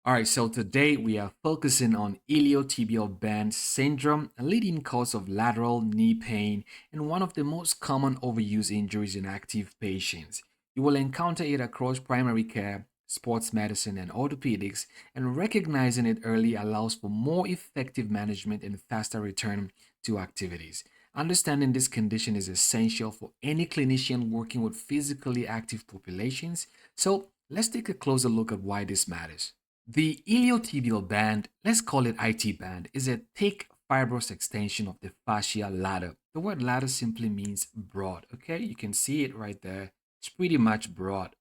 All right, so today we are focusing on iliotibial band syndrome, a leading cause of lateral knee pain and one of the most common overuse injuries in active patients. You will encounter it across primary care, sports medicine, and orthopedics, and recognizing it early allows for more effective management and faster return to activities. Understanding this condition is essential for any clinician working with physically active populations. So, let's take a closer look at why this matters. The iliotibial band, let's call it IT band, is a thick fibrous extension of the fascia lata. The word lata simply means broad, okay? You can see it right there. It's pretty much broad.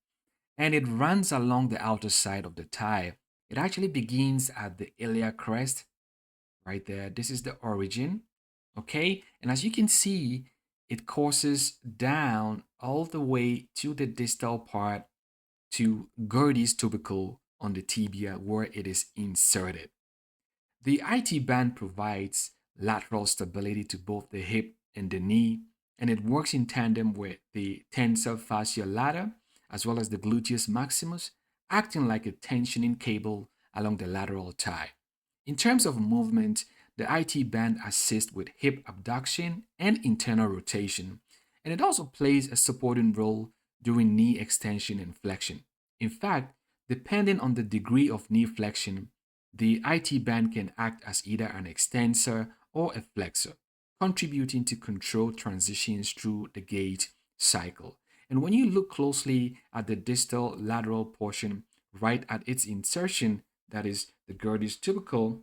And it runs along the outer side of the thigh. It actually begins at the iliac crest, right there. This is the origin, okay? And as you can see, it courses down all the way to the distal part to Gerdy's tubercle on the tibia where it is inserted. The IT band provides lateral stability to both the hip and the knee, and it works in tandem with the tensor fascia lata as well as the gluteus maximus, acting like a tensioning cable along the lateral thigh. In terms of movement, the IT band assists with hip abduction and internal rotation, and it also plays a supporting role during knee extension and flexion. In fact, depending on the degree of knee flexion, the IT band can act as either an extensor or a flexor, contributing to control transitions through the gait cycle. And when you look closely at the distal lateral portion right at its insertion, that is the Gerdy's tubercle,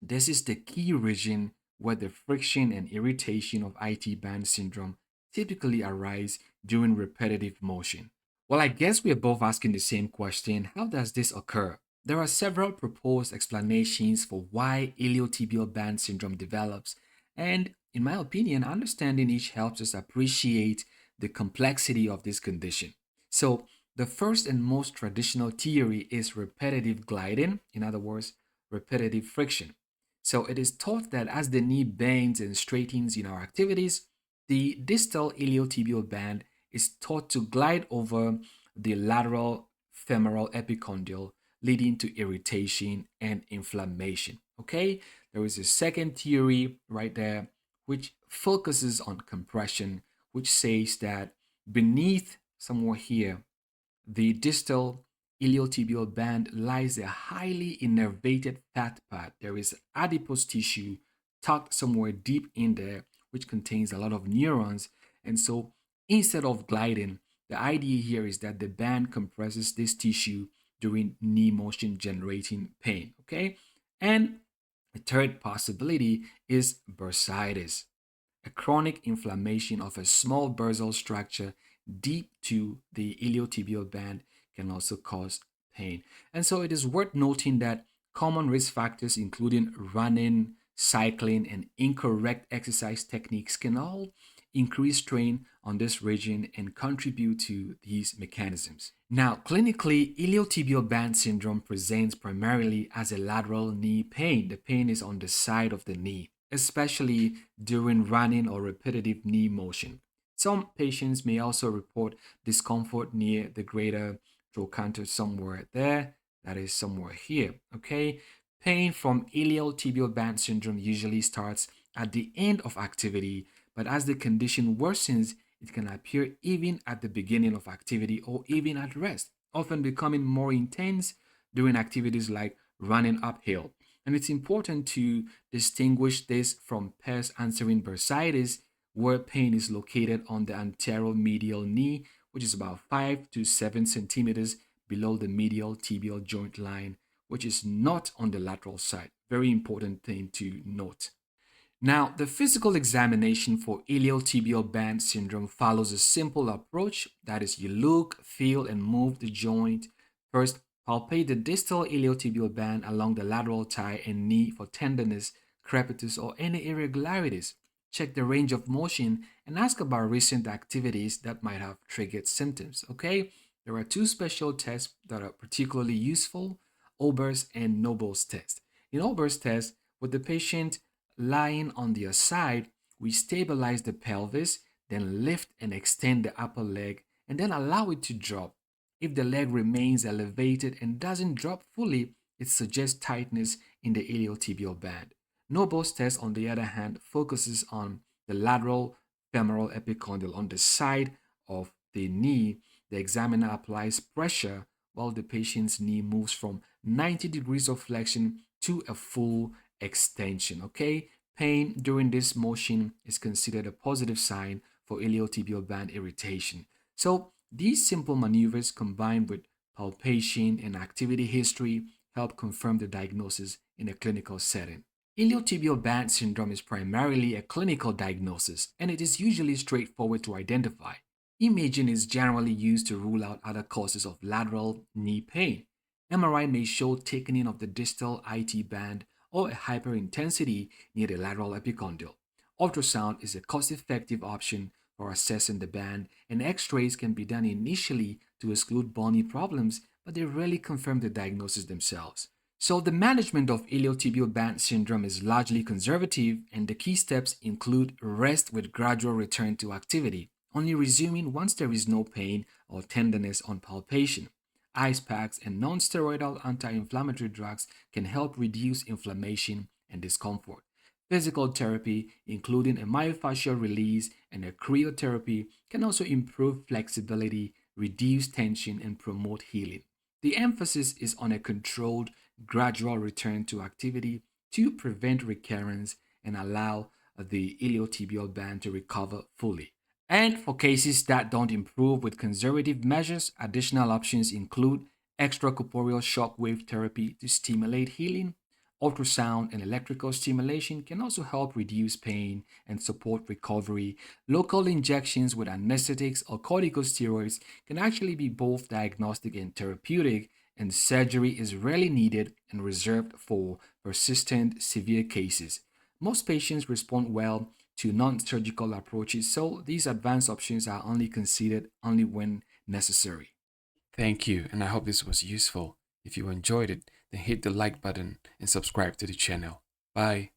this is the key region where the friction and irritation of IT band syndrome typically arise during repetitive motion. Well, I guess we are both asking the same question. How does this occur? There are several proposed explanations for why iliotibial band syndrome develops, and in my opinion, understanding each helps us appreciate the complexity of this condition. So, the first and most traditional theory is repetitive gliding, in other words, repetitive friction. So, it is thought that as the knee bends and straightens in our activities, the distal iliotibial band is thought to glide over the lateral femoral epicondyle, leading to irritation and inflammation. Okay, there is a second theory right there which focuses on compression, which says that beneath somewhere here, the distal iliotibial band lies a highly innervated fat pad. There is adipose tissue tucked somewhere deep in there, which contains a lot of neurons. And so instead of gliding, the idea here is that the band compresses this tissue during knee motion generating pain. Okay. And a third possibility is bursitis, a chronic inflammation of a small bursal structure deep to the iliotibial band can also cause pain. And so it is worth noting that common risk factors, including running, cycling, and incorrect exercise techniques, can all increase strain on this region and contribute to these mechanisms. Now, clinically, iliotibial band syndrome presents primarily as a lateral knee pain. The pain is on the side of the knee, especially during running or repetitive knee motion. Some patients may also report discomfort near the greater trochanter somewhere there, that is somewhere here, okay? Pain from iliotibial band syndrome usually starts at the end of activity, but as the condition worsens, it can appear even at the beginning of activity or even at rest, often becoming more intense during activities like running uphill. And it's important to distinguish this from pes answering bursitis, where pain is located on the anteromedial knee, which is about 5 to 7 centimeters below the medial tibial joint line, which is not on the lateral side. Very important thing to note. Now, the physical examination for iliotibial band syndrome follows a simple approach. That is, you look, feel, and move the joint. First, palpate the distal iliotibial band along the lateral thigh and knee for tenderness, crepitus, or any irregularities. Check the range of motion and ask about recent activities that might have triggered symptoms. Okay, there are two special tests that are particularly useful: Ober's and Nobel's test. In Ober's test, with the patient lying on their side, we stabilize the pelvis, then lift and extend the upper leg, and then allow it to drop. If the leg remains elevated and doesn't drop fully, it suggests tightness in the iliotibial band. Noble's test, on the other hand, focuses on the lateral femoral epicondyle on the side of the knee. The examiner applies pressure while the patient's knee moves from 90 degrees of flexion to a full extension. Okay, pain during this motion is considered a positive sign for iliotibial band irritation. So these simple maneuvers combined with palpation and activity history help confirm the diagnosis in a clinical setting. Iliotibial band syndrome is primarily a clinical diagnosis, and it is usually straightforward to identify. Imaging is generally used to rule out other causes of lateral knee pain. MRI may show thickening of the distal IT band or a hyperintensity near the lateral epicondyle. Ultrasound is a cost-effective option for assessing the band, and X-rays can be done initially to exclude bony problems, but they rarely confirm the diagnosis themselves. So the management of iliotibial band syndrome is largely conservative, and the key steps include rest with gradual return to activity, only resuming once there is no pain or tenderness on palpation. Ice packs and non-steroidal anti-inflammatory drugs can help reduce inflammation and discomfort. Physical therapy, including a myofascial release and a cryotherapy, can also improve flexibility, reduce tension, and promote healing. The emphasis is on a controlled, gradual return to activity to prevent recurrence and allow the iliotibial band to recover fully. And for cases that don't improve with conservative measures, additional options include extracorporeal shockwave therapy to stimulate healing. Ultrasound and electrical stimulation can also help reduce pain and support recovery. Local injections with anesthetics or corticosteroids can actually be both diagnostic and therapeutic, and surgery is rarely needed and reserved for persistent, severe cases. Most patients respond well to non-surgical approaches, so these advanced options are only considered only when necessary. Thank you, and I hope this was useful. If you enjoyed it, then hit the like button and subscribe to the channel. Bye.